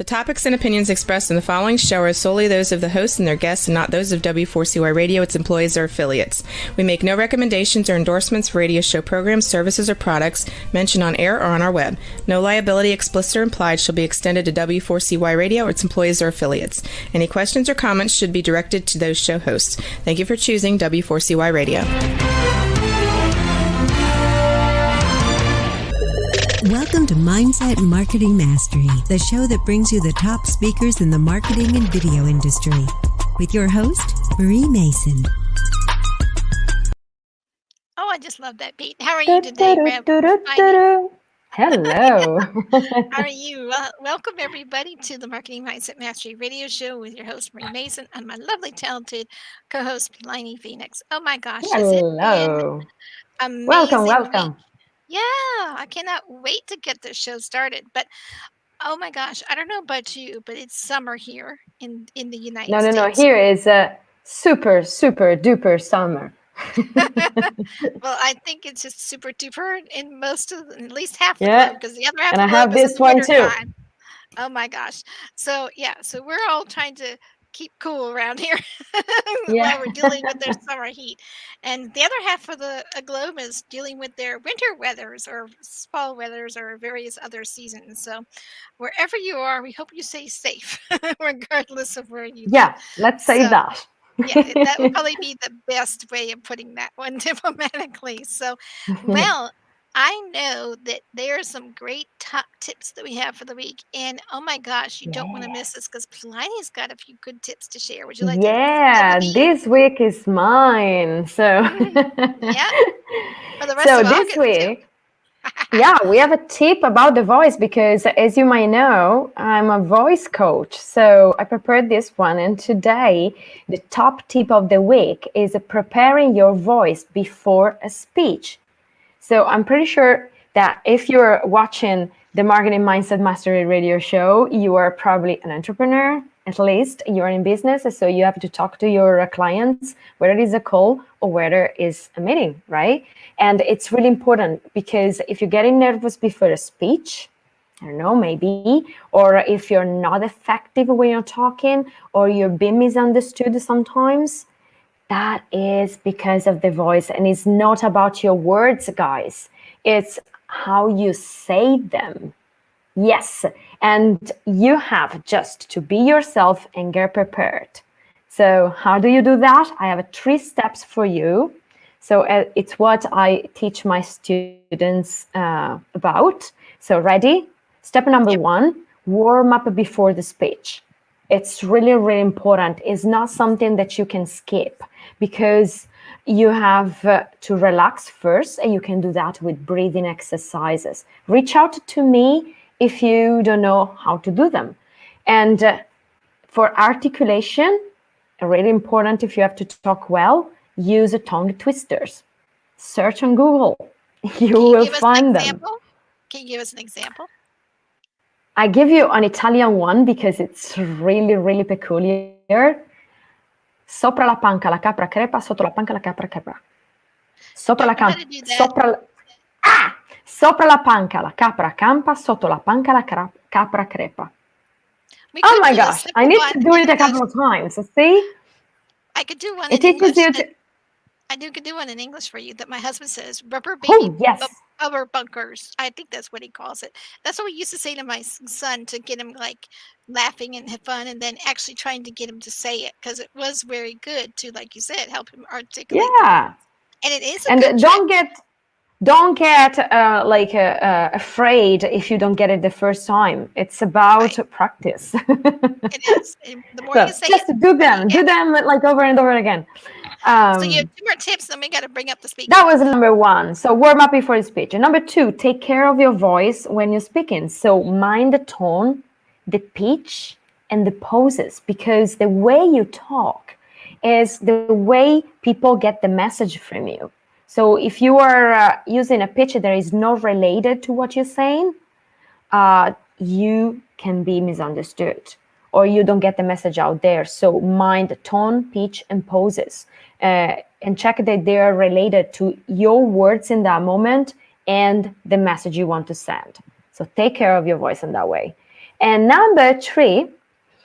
topics and opinions expressed in the following show are solely those of the host and their guests and not those of W4CY Radio, its employees, or affiliates. We make no recommendations or endorsements for radio show programs, services, or products mentioned on air or on our web. No liability, explicit or implied, shall be extended to W4CY Radio or its employees or affiliates. Any questions or comments should be directed to those show hosts. Thank you for choosing W4CY Radio. Welcome to Mindset Marketing Mastery, the show that brings you the top speakers in the marketing and video industry. With your host, Marie Mason. Oh, I just love that beat. How are you today, Reb? Hello. How are you? Welcome, everybody, to the Marketing Mindset Mastery radio show with your host, Marie Mason, and my lovely, talented co-host, Plinny Phoenix. Oh, my gosh. Hello. Amazing Welcome. Week. Yeah, I cannot wait to get this show started. But, oh, my gosh, I don't know about you, but it's summer here in the United States. No. Here is a super duper summer. Well, I think it's just super duper in most of, at least half the globe, because the other half and of the I have globe is this one too. time. Oh my gosh! So we're all trying to keep cool around here while we're dealing with their summer heat, and the other half of the globe is dealing with their winter weathers or fall weathers or various other seasons. So wherever you are, we hope you stay safe, regardless of where you live. Yeah, let's say that. Yeah, that would probably be the best way of putting that one diplomatically. So, well, I know that there are some great top tips that we have for the week. And oh my gosh, you don't want to miss this because Pliny's got a few good tips to share. Would you like to? Yeah, this week is mine. So, yeah. For the rest so of this August, week, yeah, we have a tip about the voice because, as you might know, I'm a voice coach. So I prepared this one. And today, the top tip of the week is preparing your voice before a speech. So I'm pretty sure that if you're watching the Marketing Mindset Mastery radio show, you are probably an entrepreneur. At least you're in business, so you have to talk to your clients, whether it is a call or whether it's a meeting, right? And it's really important because if you're getting nervous before a speech, I don't know, maybe, or if you're not effective when you're talking, or you're being misunderstood sometimes, that is because of the voice. And it's not about your words, guys. It's how you say them. Yes, and you have just to be yourself and get prepared. So how do you do that? I have 3 steps for you. So it's what I teach my students about. So ready? Step number 1, warm up before the speech. It's really, really important. It's not something that you can skip because you have to relax first, and you can do that with breathing exercises. Reach out to me if you don't know how to do them. And for articulation, really important if you have to talk well, use tongue twisters. Search on Google. You will find them. Can you give us an example? I give you an Italian one because it's really, really peculiar. Sopra la panca la capra crepa, sotto la panca la capra crepa. Sopra la panca, Sopra la panca la capra campa, sotto la panca la capra crepa. Oh my gosh, I need to do it a couple of times. See? I could do one in English. I could do one in English for you that my husband says, rubber baby bubber bunkers. I think that's what he calls it. That's what we used to say to my son to get him like laughing and have fun, and then actually trying to get him to say it because it was very good to, like you said, help him articulate. Yeah. And it is a good don't get afraid if you don't get it the first time. It's about practice. It is. The more you say just do them like over and over again. So you have 2 more tips, then we got to bring up the speaker. That was number 1. So warm up before the speech. And number 2, take care of your voice when you're speaking. So mind the tone, the pitch, and the poses, because the way you talk is the way people get the message from you. So if you are using a pitch that is not related to what you're saying, you can be misunderstood or you don't get the message out there. So mind the tone, pitch, and poses. And check that they are related to your words in that moment and the message you want to send. So take care of your voice in that way. And number 3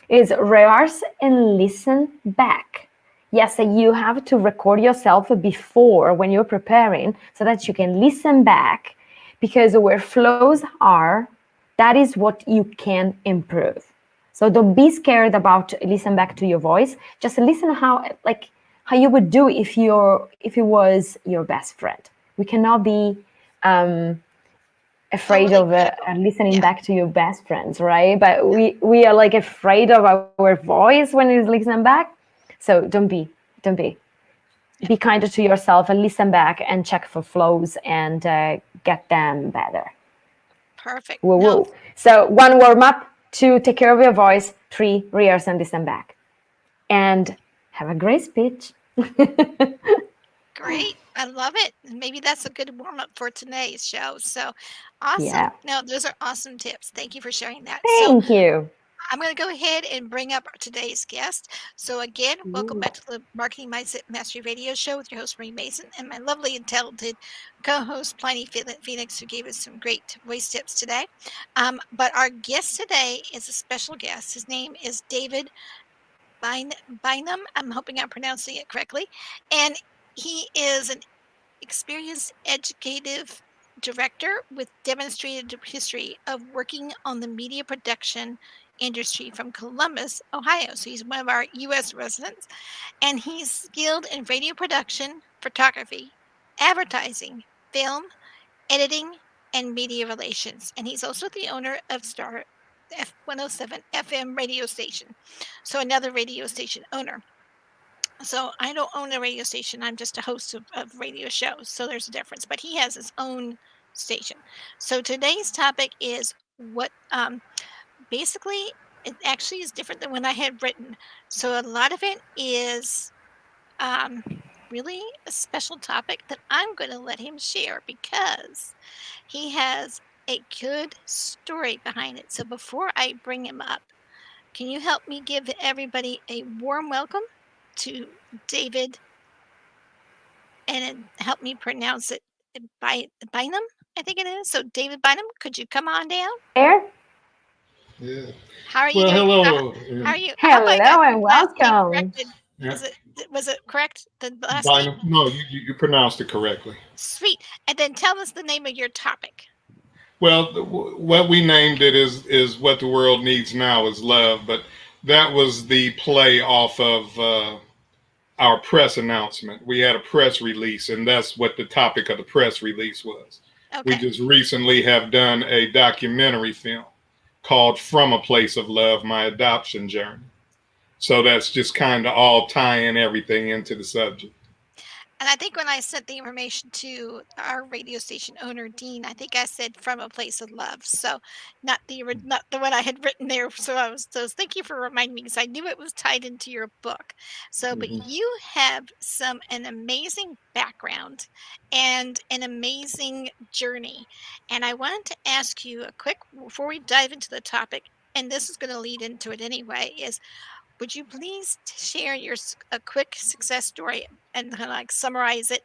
is rehearse and listen back. Yes, you have to record yourself before when you're preparing so that you can listen back, because where flows are, that is what you can improve. So don't be scared about listen back to your voice. Just listen how you would do if it was your best friend. We cannot be afraid of listening back to your best friends, right? But we are like afraid of our voice when it's listening back. So don't be. Be kinder to yourself and listen back and check for flows and get them better. Perfect. Woo woo. So 1, warm up. 2, take care of your voice. 3, rehearse and listen back. And have a great speech. Great. I love it. And maybe that's a good warm up for today's show. So awesome. Yeah. No, those are awesome tips. Thank you for sharing that. Thank you. I'm going to go ahead and bring up today's guest. So again, welcome back to the Marketing Mindset Mastery Radio Show with your host, Marie Mason, and my lovely and talented co-host, Plinny Phoenix, who gave us some great voice tips today. But our guest today is a special guest. His name is David Bynum. I'm hoping I'm pronouncing it correctly. And he is an experienced educative director with demonstrated history of working on the media production industry from Columbus, Ohio. So he's one of our U.S. residents, and he's skilled in radio production, photography, advertising, film, editing, and media relations. And he's also the owner of Star F107 FM radio station. So another radio station owner. So I don't own a radio station. I'm just a host of radio shows. So there's a difference. But he has his own station. So today's topic is what basically it actually is different than what I had written. So a lot of it is really a special topic that I'm going to let him share because he has a good story behind it. So before I bring him up, can you help me give everybody a warm welcome to David and help me pronounce it Bynum, I think it is. So David Bynum, could you come on down? There. Yeah. How are you doing? Hello. How are you? Hello and welcome. Yeah. Was it correct? The last Bynum? name? No, you pronounced it correctly. Sweet. And then tell us the name of your topic. Well, what we named it is what the world needs now is love, but that was the play off of our press announcement. We had a press release, and that's what the topic of the press release was. Okay. We just recently have done a documentary film called From a Place of Love, My Adoption Journey. So that's just kind of all tying everything into the subject. And I think when I sent the information to our radio station owner, Dean, I think I said From a Place of Love. So not the one I had written there. So thank you for reminding me because I knew it was tied into your book. So, but you have an amazing background and an amazing journey. And I wanted to ask you before we dive into the topic, and this is going to lead into it anyway, would you please share a quick success story and kind of summarize it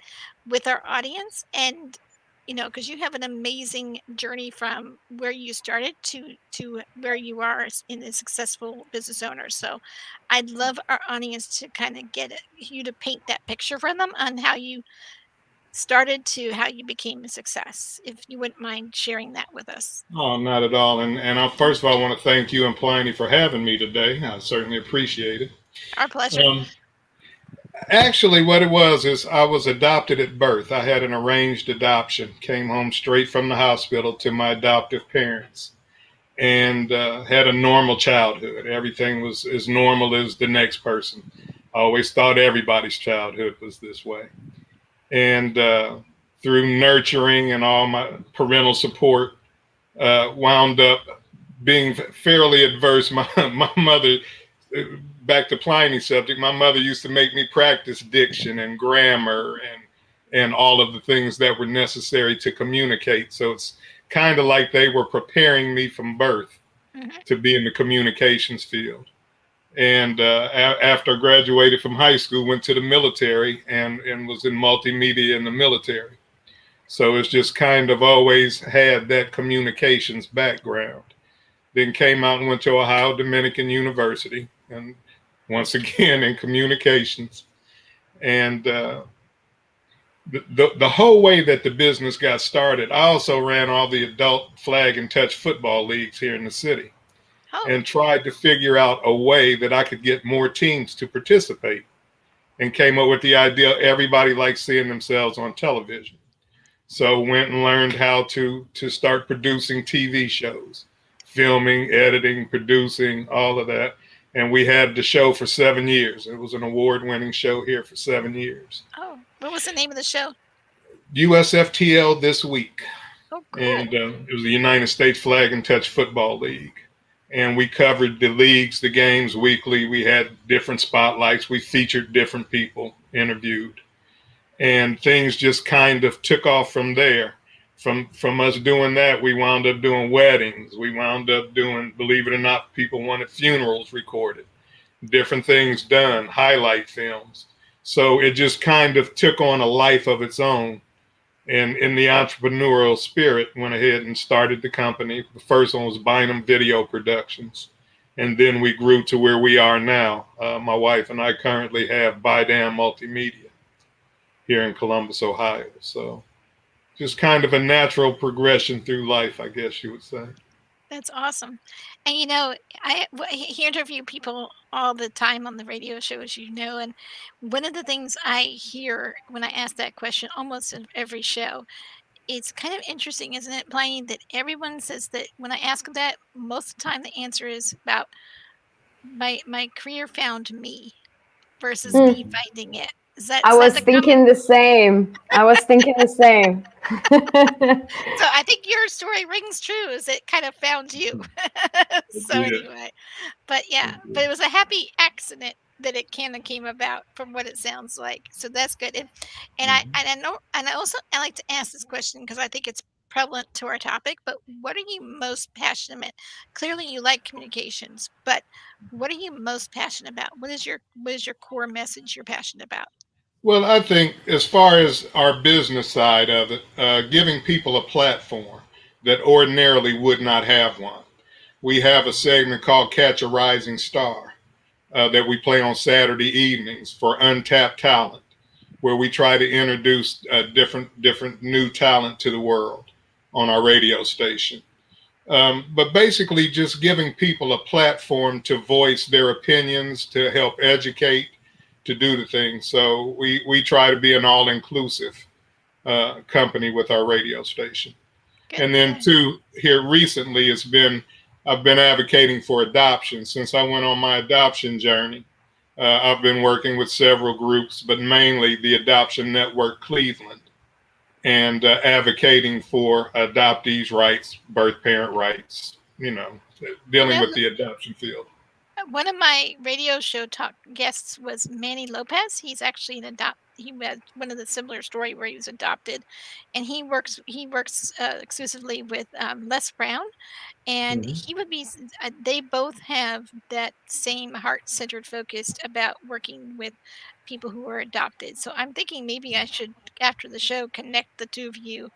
with our audience? And, because you have an amazing journey from where you started to where you are in a successful business owner. So I'd love our audience to kind of get you to paint that picture for them on how you started to how you became a success, if you wouldn't mind sharing that with us. Oh, not at all. And first of all, I want to thank you and Plinny for having me today. I certainly appreciate it. Our pleasure. Actually, what it was is I was adopted at birth. I had an arranged adoption, came home straight from the hospital to my adoptive parents, and had a normal childhood. Everything was as normal as the next person. I always thought everybody's childhood was this way. And through nurturing and all my parental support, wound up being fairly adverse. My mother, back to Pliny's subject, my mother used to make me practice diction and grammar and all of the things that were necessary to communicate. So it's kind of like they were preparing me from birth to be in the communications field. And after I graduated from high school, went to the military and was in multimedia in the military. So it's just kind of always had that communications background. then came out and went to Ohio Dominican University, and once again in communications. And the whole way that the business got started, I also ran all the adult flag and touch football leagues here in the city, and tried to figure out a way that I could get more teams to participate, and came up with the idea everybody likes seeing themselves on television. So went and learned how to start producing TV shows, filming, editing, producing, all of that. And we had the show for 7 years. It was an award-winning show here for 7 years. Oh, what was the name of the show? USFTL This Week. Oh, cool. And it was the United States Flag and Touch Football League. And we covered the leagues, the games weekly. We had different spotlights. We featured different people, interviewed. And things just kind of took off from there. From us doing that, we wound up doing weddings. We wound up doing, believe it or not, people wanted funerals recorded, different things done, highlight films. So it just kind of took on a life of its own. And in the entrepreneurial spirit, went ahead and started the company. The first one was Bynum Video Productions. And then we grew to where we are now. My wife and I currently have Bynum Multimedia here in Columbus, Ohio. So just kind of a natural progression through life, I guess you would say. That's awesome. And I interview people all the time on the radio show, as you know, and one of the things I hear when I ask that question almost in every show, it's kind of interesting, isn't it, Blaine, that everyone says that when I ask them that, most of the time the answer is about my career found me versus me finding it. I was thinking the same. So I think your story rings true, is it kind of found you. So anyway, but it was a happy accident that it kind of came about from what it sounds like. So that's good. And I also like to ask this question because I think it's prevalent to our topic, but what are you most passionate about? Clearly you like communications, but what are you most passionate about? What is your core message you're passionate about? Well, I think as far as our business side of it, giving people a platform that ordinarily would not have one. We have a segment called Catch a Rising Star that we play on Saturday evenings for untapped talent, where we try to introduce different new talent to the world on our radio station. But basically just giving people a platform to voice their opinions, to help educate, to do the things. So we try to be an all-inclusive company with our radio station. Good. And then two, here recently I've been advocating for adoption. Since I went on my adoption journey, I've been working with several groups, but mainly the Adoption Network Cleveland, and advocating for adoptees' rights, birth parent rights, dealing with the adoption field. One of my radio show talk guests was Manny Lopez. He's actually he had one of the similar story where he was adopted, and he works exclusively with Les Brown, and he would be. They both have that same heart-centered focus about working with people who are adopted. So I'm thinking maybe I should, after the show, connect the two of you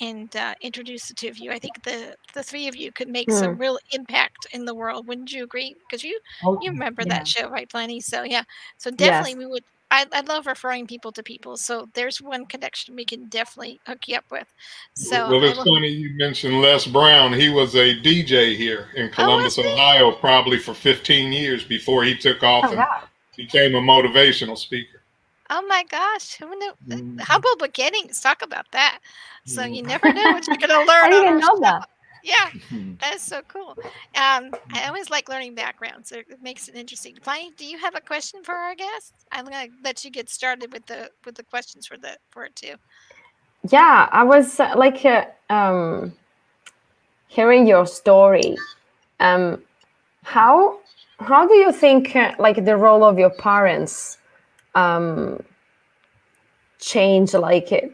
and introduce the two of you. I think the three of you could make some real impact in the world. Wouldn't you agree? Because you remember that show, right, Plinny? So so definitely we would. I love referring people to people. So there's one connection we can definitely hook you up with. So well, it's funny you mentioned Les Brown. He was a DJ here in Columbus, Ohio, probably for 15 years before he took off and became a motivational speaker. Oh my gosh. Who knew? How about beginnings? Talk about that. So you never know what you're going to learn. I didn't even know that. Yeah, that is so cool. I always like learning backgrounds. So it makes it interesting. Plinny, do you have a question for our guest? I'm going to let you get started with the questions for it too. Yeah, I was hearing your story. How do you think the role of your parents change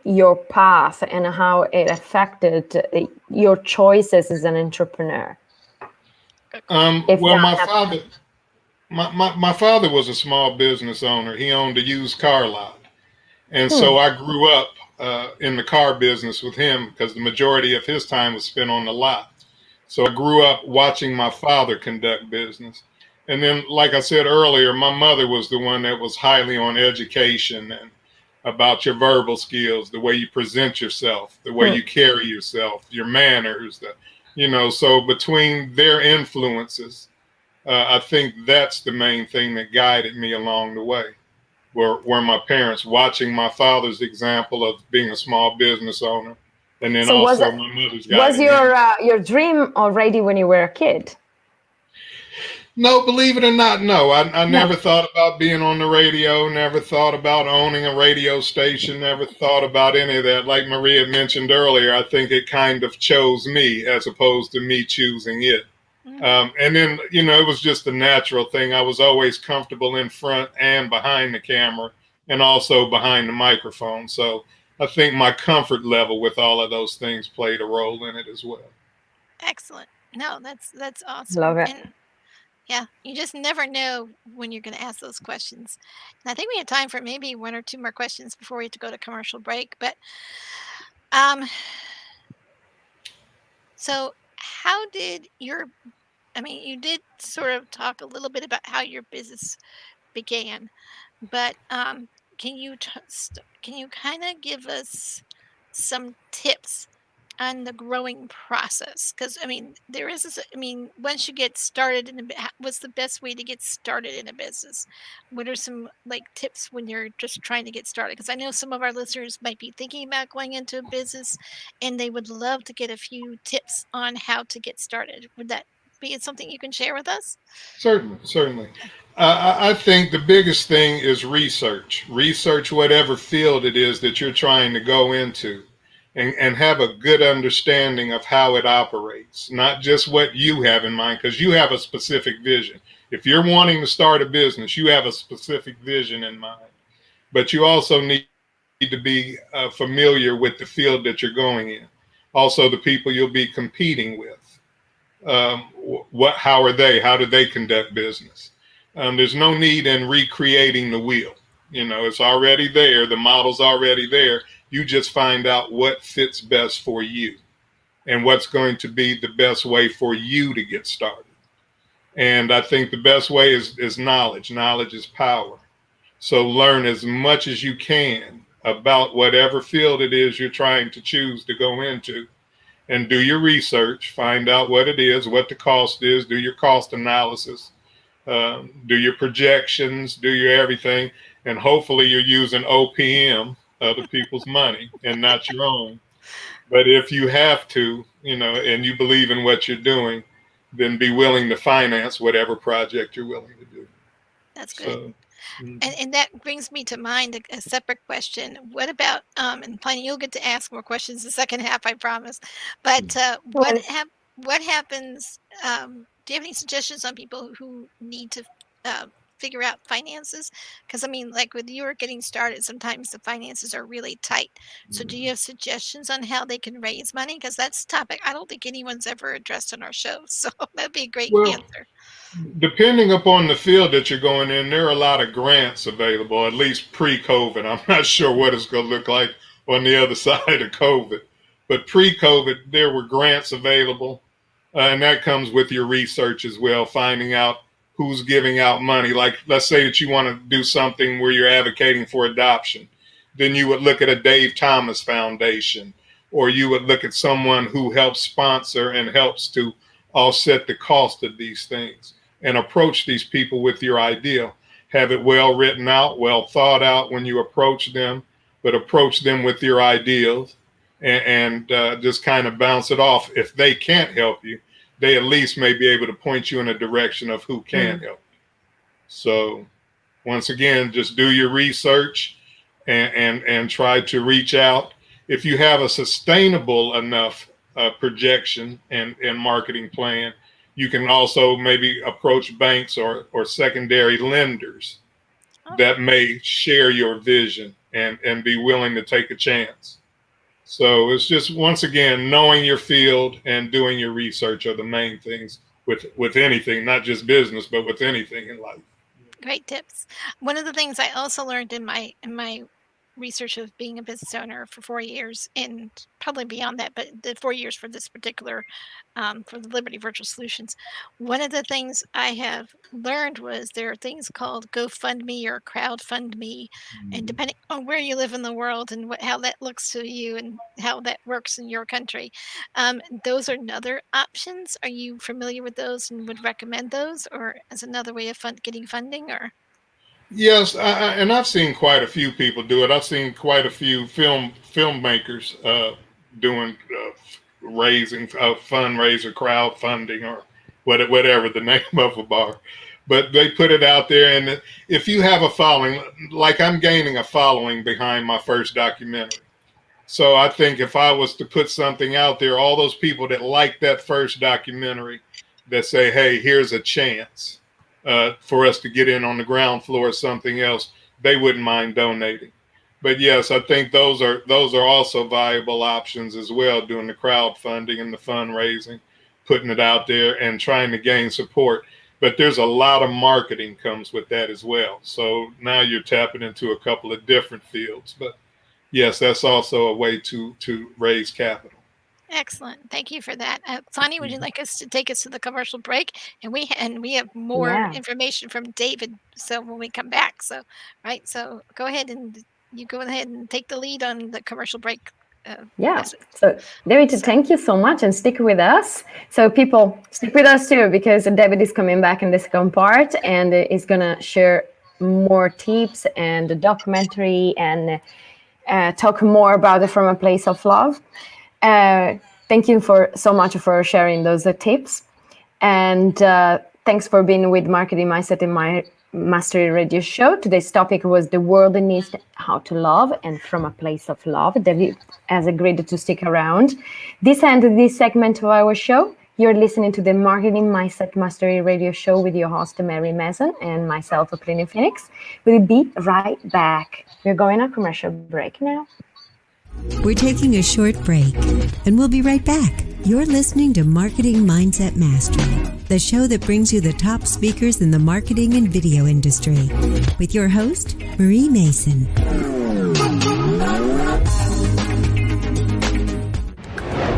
your path and how it affected your choices as an entrepreneur? Well, my father was a small business owner. He owned a used car lot, and so I grew up in the car business with him because the majority of his time was spent on the lot. So I grew up watching my father conduct business. And then, like I said earlier, my mother was the one that was highly on education and about your verbal skills, the way you present yourself, the way you carry yourself, your manners, so between their influences, I think that's the main thing that guided me along the way. Were my parents, watching my father's example of being a small business owner, and then So also my mother's was guiding your dream already when you were a kid? No, believe it or not, no. I No. never thought about being on the radio, never thought about owning a radio station, never thought about any of that. Like Maria mentioned earlier, I think it kind of chose me as opposed to me choosing it. And then, it was just a natural thing. I was always comfortable in front and behind the camera and also behind the microphone. So I think my comfort level with all of those things played a role in it as well. Excellent. No, that's awesome. Love it. And yeah, you just never know when you're going to ask those questions. And I think we have time for maybe one or two more questions before we have to go to commercial break. But so how did you did sort of talk a little bit about how your business began, but can you can you kind of give us some tips on the growing process? Because there is this, once you get started what's the best way to get started in a business? What are some like tips when you're just trying to get started? Because I know some of our listeners might be thinking about going into a business, and they would love to get a few tips on how to get started. Would that be something you can share with us? Certainly, certainly. I think the biggest thing is research. Research whatever field it is that you're trying to go into, and have a good understanding of how it operates, not just what you have in mind, because you have a specific vision. If you're wanting to start a business, you have a specific vision in mind, but you also need to be familiar with the field that you're going in. Also, the people you'll be competing with. How are they? How do they conduct business? There's no need in recreating the wheel. It's already there. The model's already there. You just find out what fits best for you and what's going to be the best way for you to get started. And I think the best way is knowledge. Knowledge is power. So learn as much as you can about whatever field it is you're trying to choose to go into, and do your research, find out what it is, what the cost is, do your cost analysis, do your projections, do your everything, and hopefully you're using OPM, other people's money, and not your own. But if you have to, and you believe in what you're doing, then be willing to finance whatever project you're willing to do. That's good. And that brings me to mind a separate question. What about and Plinny, you'll get to ask more questions the second half, I promise. But what happens? Do you have any suggestions on people who need to figure out finances? Because like with you getting started, sometimes the finances are really tight. So do you have suggestions on how they can raise money? Because that's a topic I don't think anyone's ever addressed on our show. So that'd be a great answer. Depending upon the field that you're going in, there are a lot of grants available, at least pre-COVID. I'm not sure what it's going to look like on the other side of COVID. But pre-COVID, there were grants available. And that comes with your research as well, finding out who's giving out money. Like, let's say that you want to do something where you're advocating for adoption. Then you would look at a Dave Thomas Foundation, or you would look at someone who helps sponsor and helps to offset the cost of these things, and approach these people with your idea. Have it well written out, well thought out when you approach them, but approach them with your ideals, and just kind of bounce it off. If they can't help you, they at least may be able to point you in a direction of who can help you. So once again, just do your research and try to reach out. If you have a sustainable enough projection and marketing plan, you can also maybe approach banks or secondary lenders that may share your vision and be willing to take a chance. So it's just, once again, knowing your field and doing your research are the main things with anything, not just business, but with anything in life. Great tips. One of the things I also learned in my research of being a business owner for 4 years and probably beyond that, but the 4 years for this particular, for the Liberty Virtual Solutions, one of the things I have learned was there are things called GoFundMe or CrowdFundMe, and depending on where you live in the world and how that looks to you and how that works in your country, those are another options. Are you familiar with those and would recommend those, or as another way of getting funding, or? Yes, and I've seen quite a few people do it. I've seen quite a few filmmakers doing raising fundraiser, crowdfunding, or whatever the name of them are. But they put it out there, and if you have a following, like I'm gaining a following behind my first documentary. So I think if I was to put something out there, all those people that like that first documentary, that say, "Hey, here's a chance." For us to get in on the ground floor or something else, they wouldn't mind donating. But yes, I think those are also viable options as well, doing the crowdfunding and the fundraising, putting it out there and trying to gain support. But there's a lot of marketing comes with that as well. So now you're tapping into a couple of different fields. But yes, that's also a way to raise capital. Excellent. Thank you for that. Sonny, would you like us to take us to the commercial break? And we have more information from David. So when we come back, so go ahead and take the lead on the commercial break. So David, thank you so much, and stick with us. So people, stick with us too, because David is coming back in the second part and is gonna share more tips and the documentary and talk more about it from a place of love. Thank you so much for sharing those tips, and thanks for being with Marketing Mindset in my Mastery Radio Show. Today's topic was the world needs how to love, and from a place of love. David has agreed to stick around. This ended this segment of our show. You're listening to the Marketing Mindset Mastery Radio Show with your host, Mary Mason, and myself, Plinny Phoenix. We'll be right back. We're going on a commercial break now. We're taking a short break, and we'll be right back. You're listening to Marketing Mindset Mastery, the show that brings you the top speakers in the marketing and video industry, with your host, Marie Mason.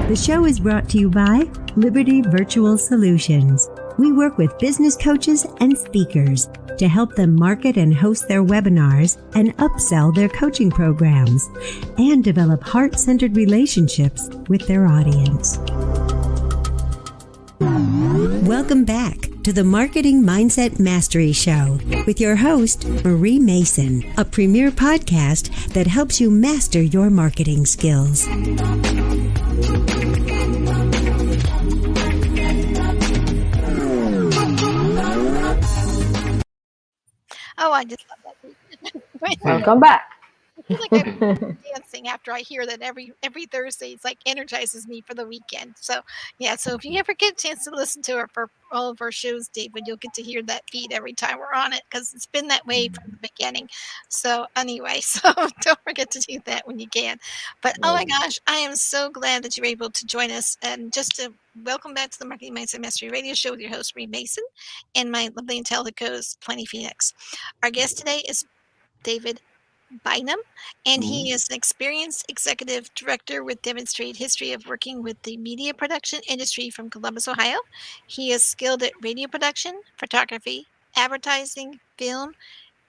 The show is brought to you by Liberty Virtual Solutions. We work with business coaches and speakers to help them market and host their webinars and upsell their coaching programs and develop heart-centered relationships with their audience. Welcome back to the Marketing Mindset Mastery Show with your host, Marie Mason, a premier podcast that helps you master your marketing skills. Oh, I just love that. Welcome back. I feel like I'm dancing after I hear that every Thursday. It's like energizes me for the weekend. So yeah, so if you ever get a chance to listen to her for all of our shows, David, you'll get to hear that feed every time we're on it, because it's been that way from the beginning. So anyway, so don't forget to do that when you can. But oh my gosh, I am so glad that you're able to join us. And just to welcome back to the Marketing Mindset Mastery Radio Show with your host, Marie Mason, and my lovely and talented co-host, Plinny Phoenix. Our guest today is David Bynum, and he is an experienced executive director with demonstrated history of working with the media production industry from Columbus, Ohio. He is skilled at radio production, photography, advertising, film,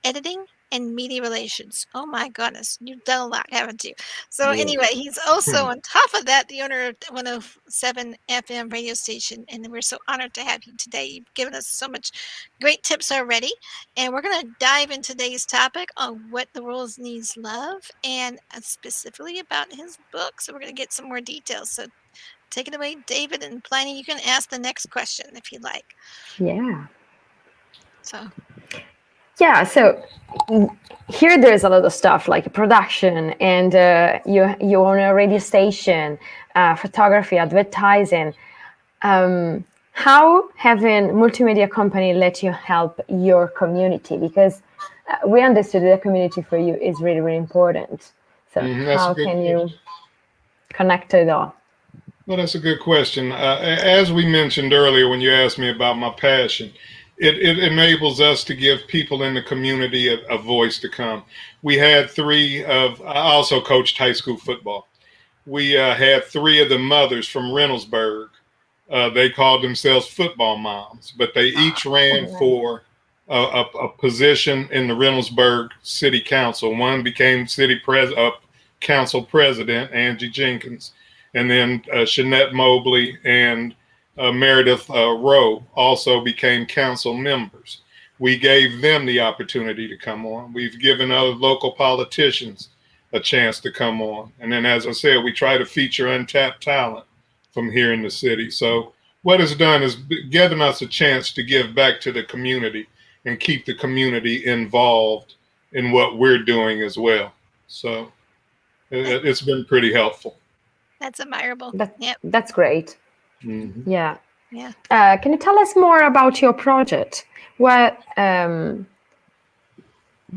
editing, and media relations. Oh my goodness, you've done a lot, haven't you? So anyway, he's also on top of that the owner of 107 FM radio station, and we're so honored to have you today. You've given us so much great tips already, and we're going to dive into today's topic on what the world needs love, and specifically about his book. So we're going to get some more details. So take it away, David, and Plinny, you can ask the next question if you like. Yeah. So here there's a lot of stuff like production, and you own a radio station, photography, advertising. How having multimedia company let you help your community? Because we understood that the community for you is really, really important. So how can you connect to it all? Well, that's a good question. As we mentioned earlier, when you asked me about my passion, it enables us to give people in the community a voice to come. We had I also coached high school football. We had three of the mothers from Reynoldsburg. They called themselves football moms, but they each ran for a position in the Reynoldsburg City Council. One became council president, Angie Jenkins, and then Shanette Mobley and Meredith Rowe also became council members. We gave them the opportunity to come on. We've given other local politicians a chance to come on. And then, as I said, we try to feature untapped talent from here in the city. So what it's done is given us a chance to give back to the community and keep the community involved in what we're doing as well. So it's been pretty helpful. That's admirable. That's great. Mm-hmm. Yeah. Yeah. Can you tell us more about your project? What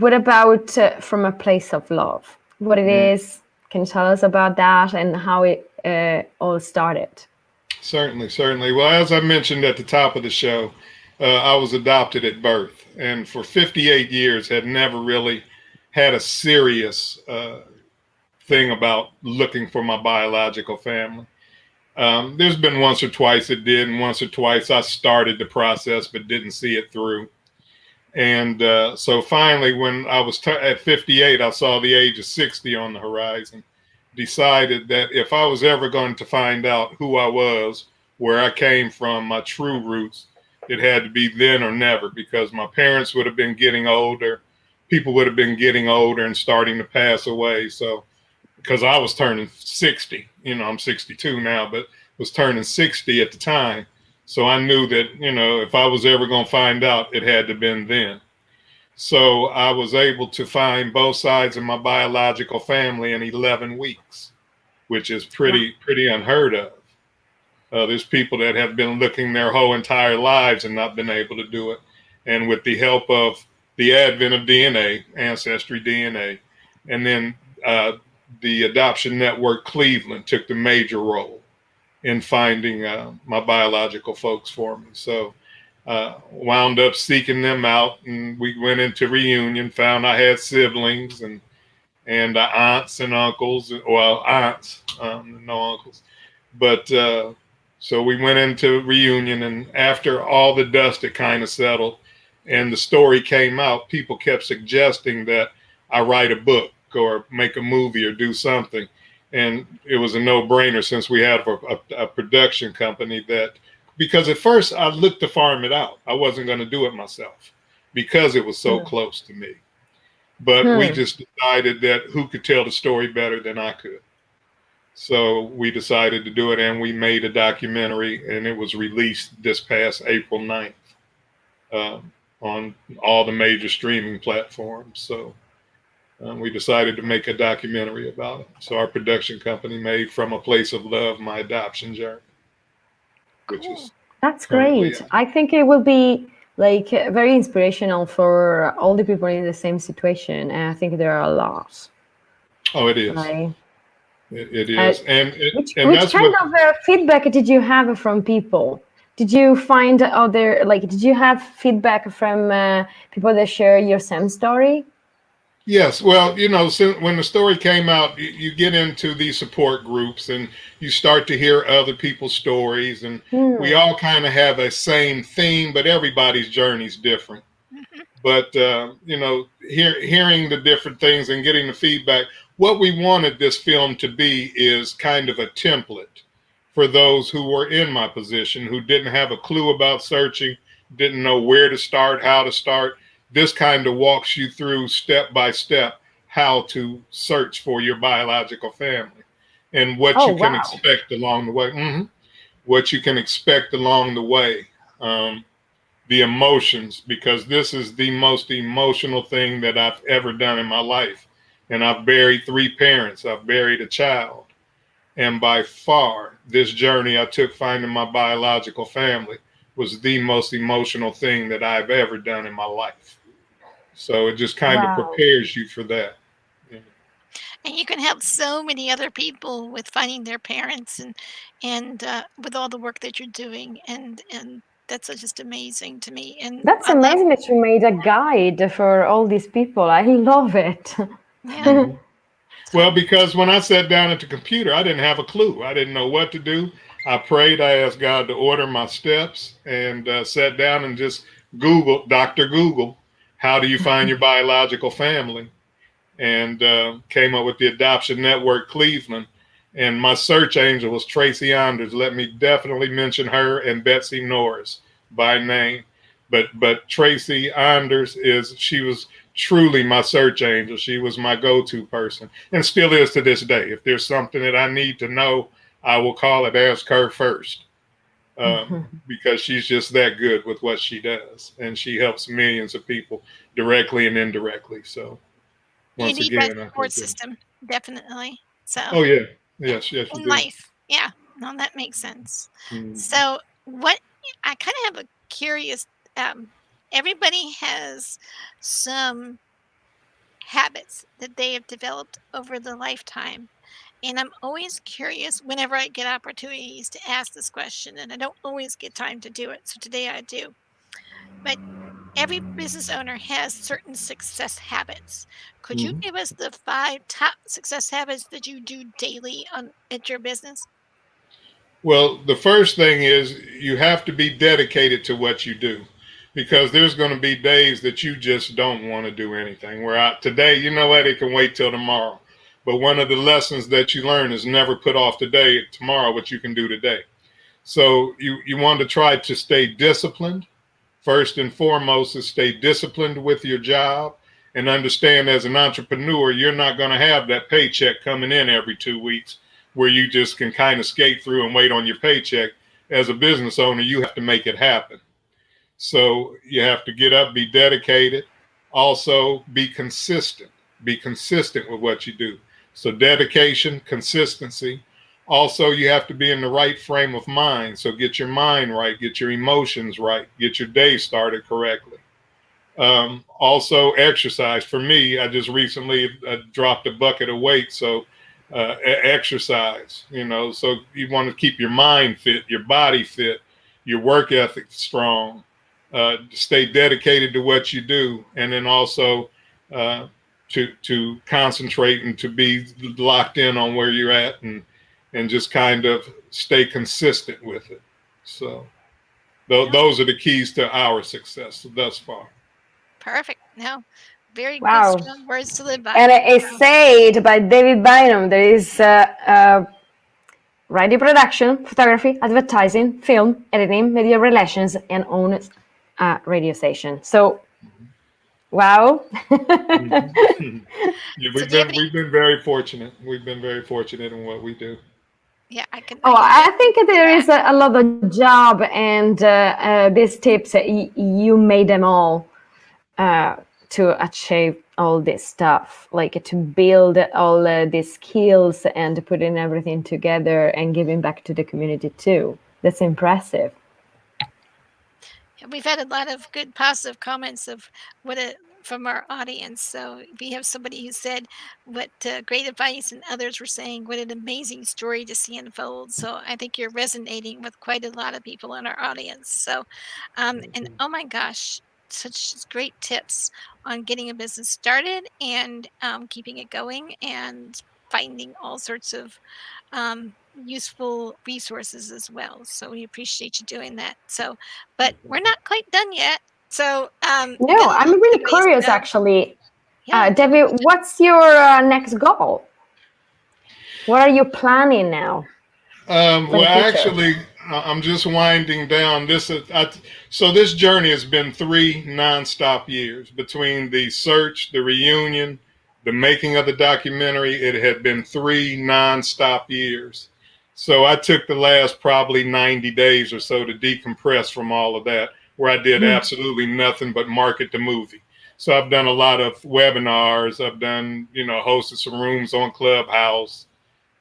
about from a place of love? What it is? Can you tell us about that and how it all started? Certainly. Well, as I mentioned at the top of the show, I was adopted at birth, and for 58 years had never really had a serious thing about looking for my biological family. There's been once or twice it did, and once or twice I started the process but didn't see it through. And so finally, when I was at 58, I saw the age of 60 on the horizon, decided that if I was ever going to find out who I was, where I came from, my true roots, it had to be then or never, because my parents would have been getting older. People would have been getting older and starting to pass away. So because I was turning 60, I'm 62 now, but was turning 60 at the time. So I knew that, if I was ever going to find out, it had to have been then. So I was able to find both sides of my biological family in 11 weeks, which is pretty unheard of. There's people that have been looking their whole entire lives and not been able to do it. And with the help of the advent of DNA, Ancestry DNA, and then the Adoption Network Cleveland took the major role in finding my biological folks for me. So wound up seeking them out, and we went into reunion, found I had siblings and aunts and uncles, well, aunts, no uncles. But so we went into reunion, and after all the dust had kind of settled and the story came out, people kept suggesting that I write a book or make a movie or do something. And it was a no-brainer, since we had a production company, because at first I looked to farm it out. I wasn't going to do it myself because it was so close to me. But we just decided that who could tell the story better than I could. So we decided to do it, and we made a documentary, and it was released this past April 9th on all the major streaming platforms. So we decided to make a documentary about it. So our production company made From a Place of Love, My Adoption Journey. That's great. I think it will be very inspirational for all the people in the same situation. And I think there are a lot. Oh, it is. It is. Which kind of feedback did you have from people? Did you find did you have feedback from people that share your same story? Yes. Well, when the story came out, you get into these support groups and you start to hear other people's stories, and we all kind of have a same theme, but everybody's journey is different. But, hearing the different things and getting the feedback, what we wanted this film to be is kind of a template for those who were in my position, who didn't have a clue about searching, didn't know where to start, how to start. This kind of walks you through step by step how to search for your biological family and what you can expect along the way. What you can expect along the way. The emotions, because this is the most emotional thing that I've ever done in my life. And I've buried 3 parents. I've buried a child. And by far, this journey I took finding my biological family was the most emotional thing that I've ever done in my life. So it just kind of prepares you for that. And you can help so many other people with finding their parents and with all the work that you're doing. And that's just amazing to me. And That's amazing that you made a guide for all these people. I love it. Yeah. Mm-hmm. Well, because when I sat down at the computer, I didn't have a clue. I didn't know what to do. I prayed. I asked God to order my steps, and sat down and just Googled, Dr. Google, how do you find your biological family? And came up with the Adoption Network Cleveland. And my search angel was Tracy Anders. Let me definitely mention her and Betsy Norris by name. But Tracy Anders she was truly my search angel. She was my go-to person and still is to this day. If there's something that I need to know, I will call it, ask her first. Because she's just that good with what she does. And she helps millions of people directly and indirectly. So you once need that again, support system, definitely. So oh yeah. Yes, you in do. life. Yeah. No, that makes sense. Mm. So what I kind of have a curious everybody has some habits that they have developed over the lifetime. And I'm always curious whenever I get opportunities to ask this question, and I don't always get time to do it. So today I do. But every business owner has certain success habits. Could you Mhm. give us the 5 top success habits that you do daily at your business? Well, the first thing is you have to be dedicated to what you do, because there's going to be days that you just don't want to do anything. Where today, you know what, it can wait till tomorrow. But one of the lessons that you learn is never put off tomorrow what you can do today. So you want to try to stay disciplined. First and foremost is stay disciplined with your job, and understand as an entrepreneur, you're not going to have that paycheck coming in every 2 weeks where you just can kind of skate through and wait on your paycheck. As a business owner, you have to make it happen. So you have to get up, be dedicated, also be consistent. Be consistent with what you do. So dedication, consistency. Also, you have to be in the right frame of mind. So get your mind right, get your emotions right, get your day started correctly. Also, exercise. For me, I just recently dropped a bucket of weight. So exercise, so you want to keep your mind fit, your body fit, your work ethic strong, stay dedicated to what you do, and then also to concentrate and to be locked in on where you're at, and just kind of stay consistent with it. So those are the keys to our success thus far. Perfect. No, very good, Wow. strong words to live by. And it's said by David Bynum, there is radio production, photography, advertising, film, editing, media relations, and own a radio station. So, wow. Yeah, So do you have any? we've been very fortunate. We've been very fortunate in what we do. Yeah, I can. Oh, I can I think definitely see there that. is a lot of job, and these tips, you made them all to achieve all this stuff, like to build all these skills and putting everything together and giving back to the community too. That's impressive. We've had a lot of good positive comments of from our audience. So we have somebody who said what great advice, and others were saying what an amazing story to see unfold. So I think you're resonating with quite a lot of people in our audience. So, and oh my gosh, such great tips on getting a business started and keeping it going and finding all sorts of useful resources as well. So we appreciate you doing that. So, but we're not quite done yet. So we No, got a I'm little bit really of ways to curious go. actually. Yeah. Debbie, what's your next goal? What are you planning now for Well, the future? actually, I'm just winding down. So this journey has been 3 nonstop years between the search, the reunion, the making of the documentary. It had been 3 nonstop years. So I took the last probably 90 days or so to decompress from all of that, where I did absolutely nothing but market the movie. So I've done a lot of webinars. I've done, hosted some rooms on Clubhouse.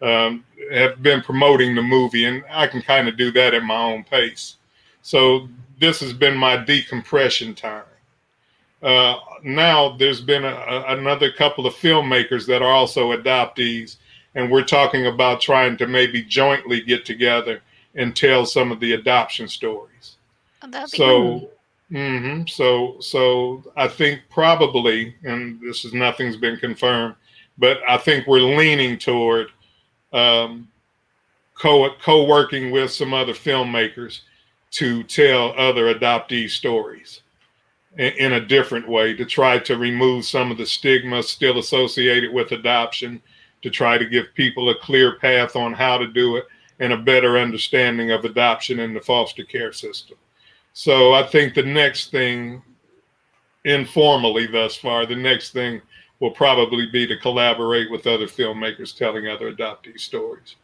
Have been promoting the movie, and I can kind of do that at my own pace. So this has been my decompression time. Now there's been another couple of filmmakers that are also adoptees, and we're talking about trying to maybe jointly get together and tell some of the adoption stories. Oh, that'd be great. So, so I think probably, and this is nothing's been confirmed, but I think we're leaning toward um, co-working with some other filmmakers to tell other adoptee stories in a different way, to try to remove some of the stigma still associated with adoption, to try to give people a clear path on how to do it and a better understanding of adoption in the foster care system. So I think the next thing, informally thus far, the next thing will probably be to collaborate with other filmmakers telling other adoptee stories.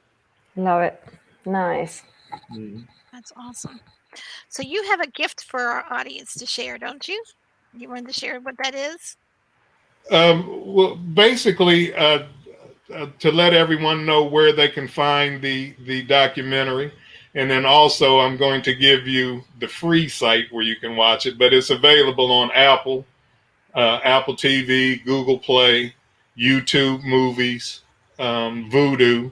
Love it. Nice. Mhm. That's awesome. So you have a gift for our audience to share, don't you? You wanted to share what that is? Well, basically, to let everyone know where they can find the documentary, and then also I'm going to give you the free site where you can watch it. But it's available on Apple, Apple TV, Google Play, YouTube Movies, Vudu,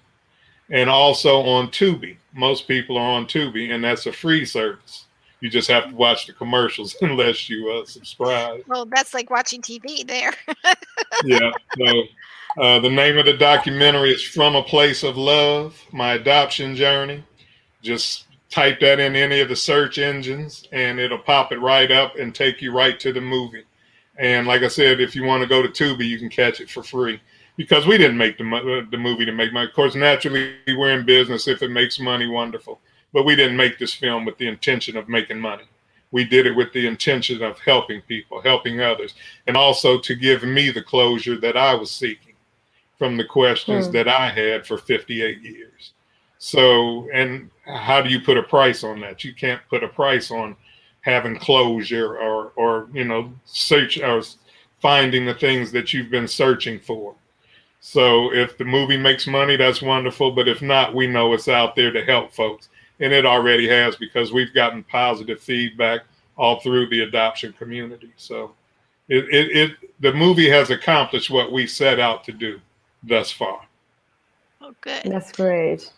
and also on Tubi. Most people are on Tubi, and that's a free service. You just have to watch the commercials unless you subscribe. Well, that's like watching TV there. Yeah. So the name of the documentary is From a Place of Love, My Adoption Journey. Just type that in any of the search engines and it'll pop it right up and take you right to the movie. And like I said, if you want to go to Tubi, you can catch it for free because we didn't make the movie to make money. Of course, naturally, we're in business. If it makes money, wonderful. But we didn't make this film with the intention of making money. We did it with the intention of helping people, helping others, and also to give me the closure that I was seeking from the questions that I had for 58 years. So, and how do you put a price on that? You can't put a price on having closure or search or finding the things that you've been searching for. So if the movie makes money, that's wonderful. But if not, we know it's out there to help folks. And it already has because we've gotten positive feedback all through the adoption community. So the movie has accomplished what we set out to do thus far. Oh, good. That's great.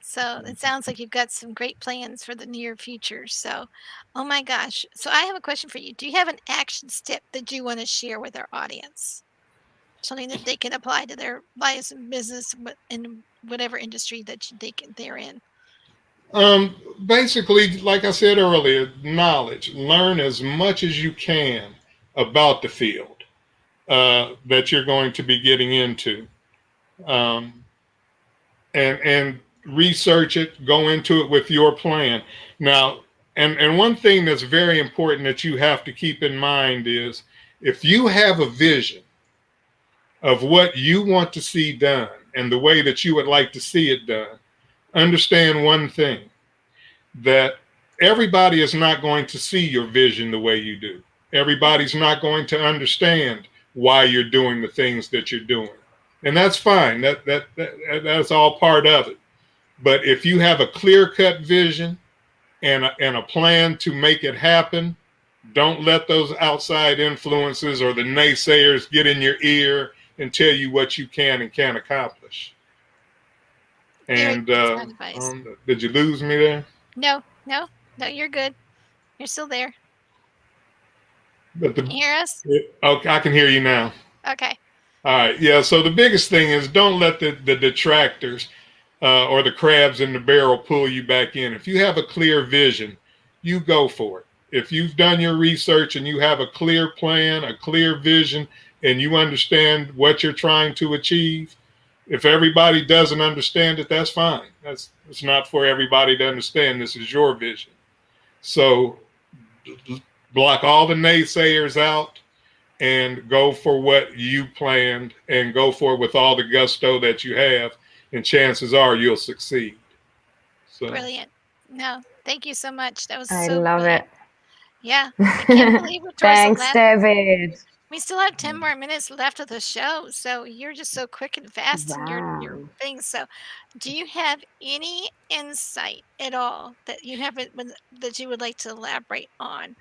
So it sounds like you've got some great plans for the near future. So, oh my gosh. So I have a question for you. Do you have an action step that you want to share with our audience? Something that they can apply to their lives and business in whatever industry that they're in. Basically, like I said earlier, knowledge. Learn as much as you can about the field that you're going to be getting into, um, and research it. Go into it with your plan. Now, and one thing that's very important that you have to keep in mind is if you have a vision of what you want to see done and the way that you would like to see it done, understand one thing, that everybody is not going to see your vision the way you do. Everybody's not going to understand why you're doing the things that you're doing. And that's fine. That's all part of it. But if you have a clear-cut vision and a plan to make it happen, don't let those outside influences or the naysayers get in your ear and tell you what you can and can't accomplish. And did you lose me there? No, you're good. You're still there. But Can you hear us? Okay, I can hear you now. Okay. All right. Yeah. So the biggest thing is don't let the detractors or the crabs in the barrel pull you back in. If you have a clear vision, you go for it. If you've done your research and you have a clear plan, a clear vision, and you understand what you're trying to achieve, if everybody doesn't understand it, that's fine. It's not for everybody to understand. This is your vision. So block all the naysayers out and go for what you planned and go for it with all the gusto that you have, and chances are you'll succeed. So Brilliant. No, thank you so much. That was I so love brilliant. it. Yeah, I can't believe we're towards the Thanks, last. David. We still have 10 more minutes left of the show, so you're just so quick and fast in your Wow. things. So, do you have any insight at all that you haven't that you would like to elaborate on,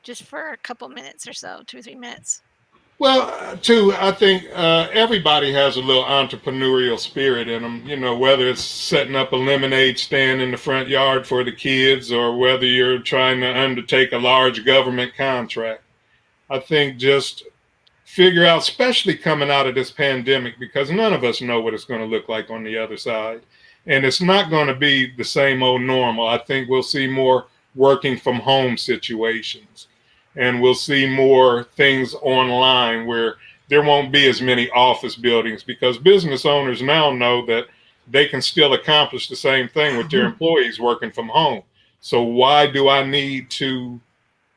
just for a couple minutes or so, 2 or 3 minutes? Well, too, I think everybody has a little entrepreneurial spirit in them, whether it's setting up a lemonade stand in the front yard for the kids or whether you're trying to undertake a large government contract. I think just figure out, especially coming out of this pandemic, because none of us know what it's going to look like on the other side. And it's not going to be the same old normal. I think we'll see more working from home situations, and we'll see more things online where there won't be as many office buildings, because business owners now know that they can still accomplish the same thing with their employees working from home. So why do I need to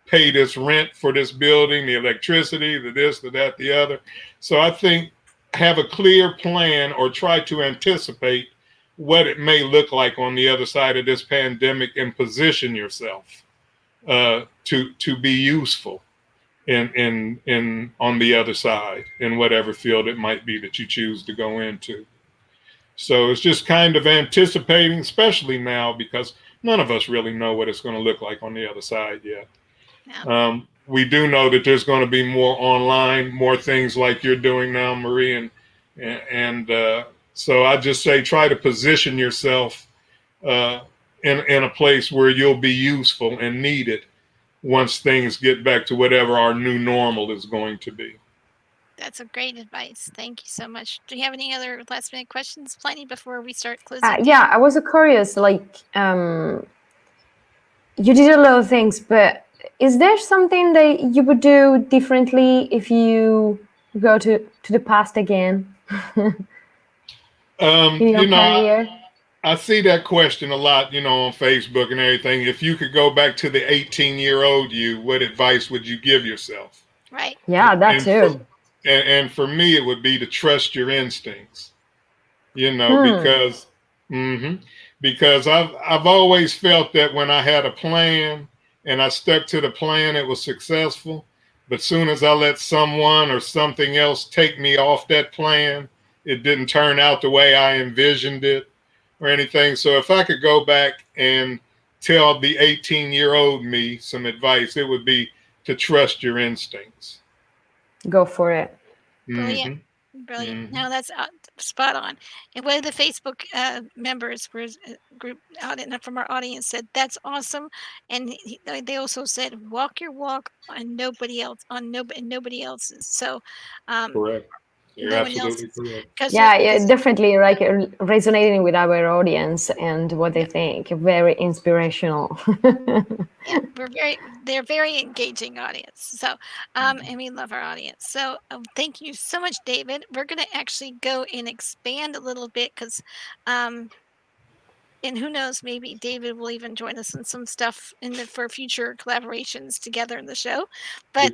pay this rent for this building, the electricity, the this, the that, the other? So I think have a clear plan or try to anticipate what it may look like on the other side of this pandemic and position yourself to be useful in on the other side in whatever field it might be that you choose to go into. So it's just kind of anticipating, especially now, because none of us really know what it's going to look like on the other side yet. Yeah. We do know that there's going to be more online, more things like you're doing now, Marie, and so I just say try to position yourself in a place where you'll be useful and needed once things get back to whatever our new normal is going to be. That's a great advice. Thank you so much. Do you have any other last minute questions, Plenty, before we start closing down? Yeah, I was curious, like, you did a lot of things, but is there something that you would do differently if you go to the past again? Career? I see that question a lot, on Facebook and everything. If you could go back to the 18-year-old you, what advice would you give yourself? Right. Yeah, that too. And for me, it would be to trust your instincts, because I've always felt that when I had a plan and I stuck to the plan, it was successful. But soon as I let someone or something else take me off that plan, it didn't turn out the way I envisioned it or anything. So if I could go back and tell the 18-year-old me some advice, it would be to trust your instincts. Go for it. Brilliant. Brilliant. No, that's spot on. And one of the Facebook members group from our audience said, "That's awesome." And they also said, "Walk your walk on nobody else's." So, correct. You're no absolutely correct. Yeah, definitely like resonating with our audience and what they think. Very inspirational. Yeah, they're very engaging audience. So, and we love our audience. So, thank you so much, David. We're going to actually go and expand a little bit because, and who knows, maybe David will even join us in some stuff for future collaborations together in the show. But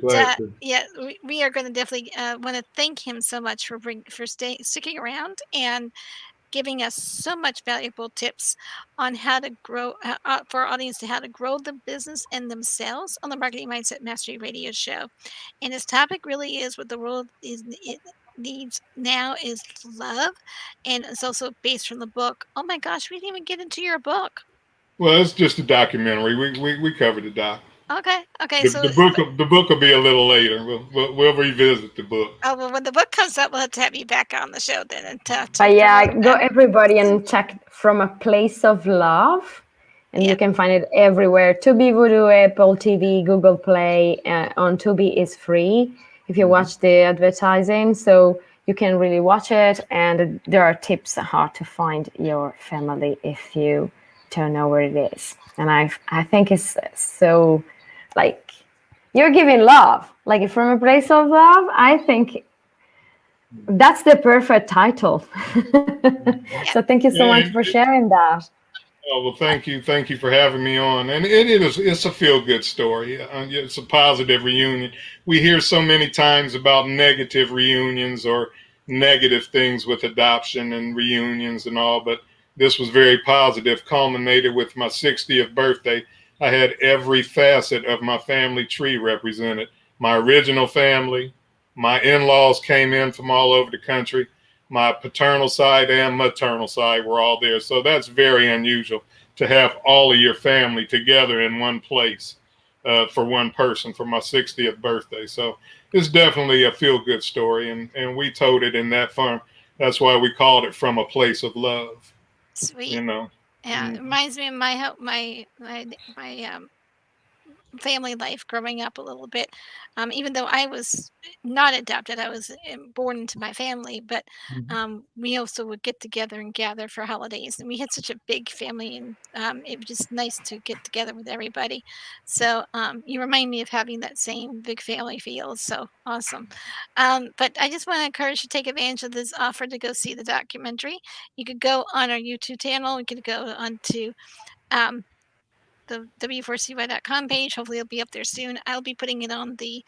yeah, we are going to definitely want to thank him so much for sticking around and giving us so much valuable tips on how to grow for our audience, to how to grow the business and themselves on the Marketing Mindset Mastery Radio Show. And his topic really is what the world needs now is love, and it's also based from the book. Oh my gosh, we didn't even get into your book. Well, it's just a documentary. We covered the doc. Okay. The book will be a little later. We'll revisit the book. Oh well, when the book comes up, we'll have to have you back on the show then. But yeah, go everybody and check From a Place of Love, and you can find it everywhere. Tubi, Voodoo, Apple TV, Google Play. On Tubi is free if you watch the advertising, so you can really watch it. And there are tips on how to find your family if you don't know where it is. And I think it's so, like, you're giving love, like From a Place of Love. I think that's the perfect title. So thank you so much for sharing that. Oh, well, thank you for having me on. And it's a feel-good story. It's a positive reunion. We hear so many times about negative reunions or negative things with adoption and reunions and all, but this was very positive, culminated with my 60th birthday. I had every facet of my family tree represented. My original family, my in-laws came in from all over the country. My paternal side and maternal side were all there. So that's very unusual to have all of your family together in one place for one person for my 60th birthday. So it's definitely a feel-good story, and we told it in that farm. That's why we called it From a Place of Love. Sweet. You know. Yeah, it reminds me of my family life growing up a little bit. Even though I was not adopted, I was born into my family, but we also would get together and gather for holidays. And we had such a big family, and it was just nice to get together with everybody. So you remind me of having that same big family feel. So awesome. But I just want to encourage you to take advantage of this offer to go see the documentary. You could go on our YouTube channel. You could go onto the w4cy.com page. Hopefully it'll be up there soon. I'll be putting it on the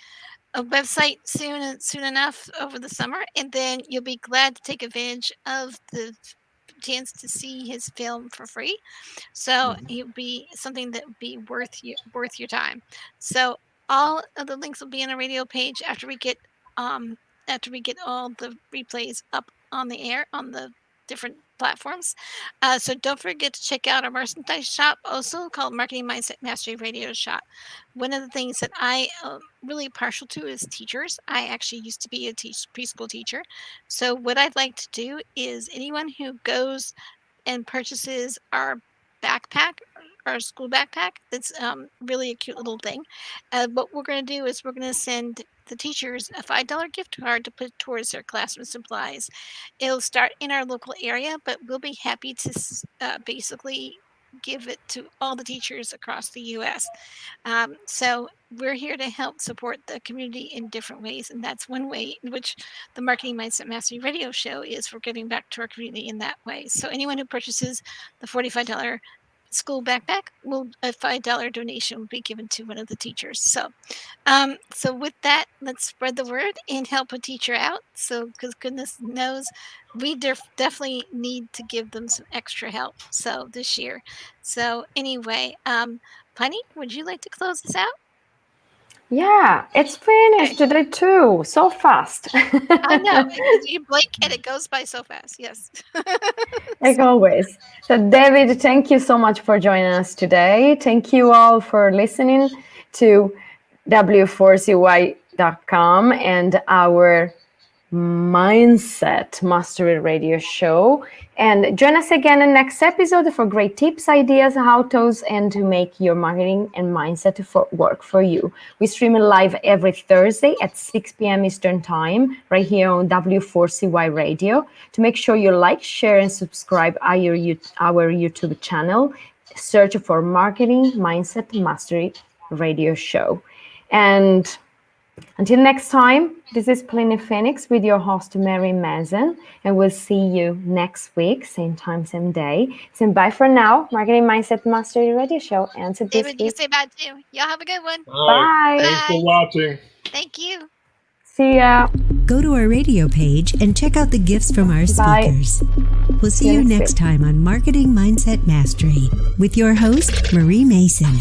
website soon enough over the summer, and then you'll be glad to take advantage of the chance to see his film for free. So it'll be something that would be worth your time. So all of the links will be on our radio page after we get all the replays up on the air on the different platforms. So don't forget to check out our merchandise shop, also called Marketing Mindset Mastery Radio Shop. One of the things that I really partial to is teachers. I actually used to be a preschool teacher. So what I'd like to do is anyone who goes and purchases our backpack, our school backpack, that's really a cute little thing. What we're going to do is we're going to send the teachers a $5 gift card to put towards their classroom supplies. It'll start in our local area, but we'll be happy to basically give it to all the teachers across the U.S. So we're here to help support the community in different ways, and that's one way in which the Marketing Mindset Mastery Radio Show is for giving back to our community in that way. So anyone who purchases the $45 school backpack, a $5 donation will be given to one of the teachers. So with that, let's spread the word and help a teacher out. So because goodness knows we definitely need to give them some extra help this year. So anyway, Plinny, would you like to close this out? Yeah, it's finished today too. So fast. I know. You blink and it goes by so fast. Yes. Like always. So David, thank you so much for joining us today. Thank you all for listening to w4cy.com and our Mindset Mastery Radio Show. And join us again in the next episode for great tips, ideas, how-tos, and to make your marketing and mindset work for you. We stream it live every Thursday at 6 p.m. Eastern Time, right here on W4CY Radio. To make sure you like, share, and subscribe our YouTube channel, search for Marketing Mindset Mastery Radio Show. And until next time, this is Plinny Phoenix with your host, Mary Mason, and we'll see you next week, same time, same day. So bye for now, Marketing Mindset Mastery Radio Show. And to this David, you say bye too. Y'all have a good one. Bye. Thanks for watching. Thank you. See ya. Go to our radio page and check out the gifts from our speakers. We'll see you next time on Marketing Mindset Mastery with your host, Marie Mason.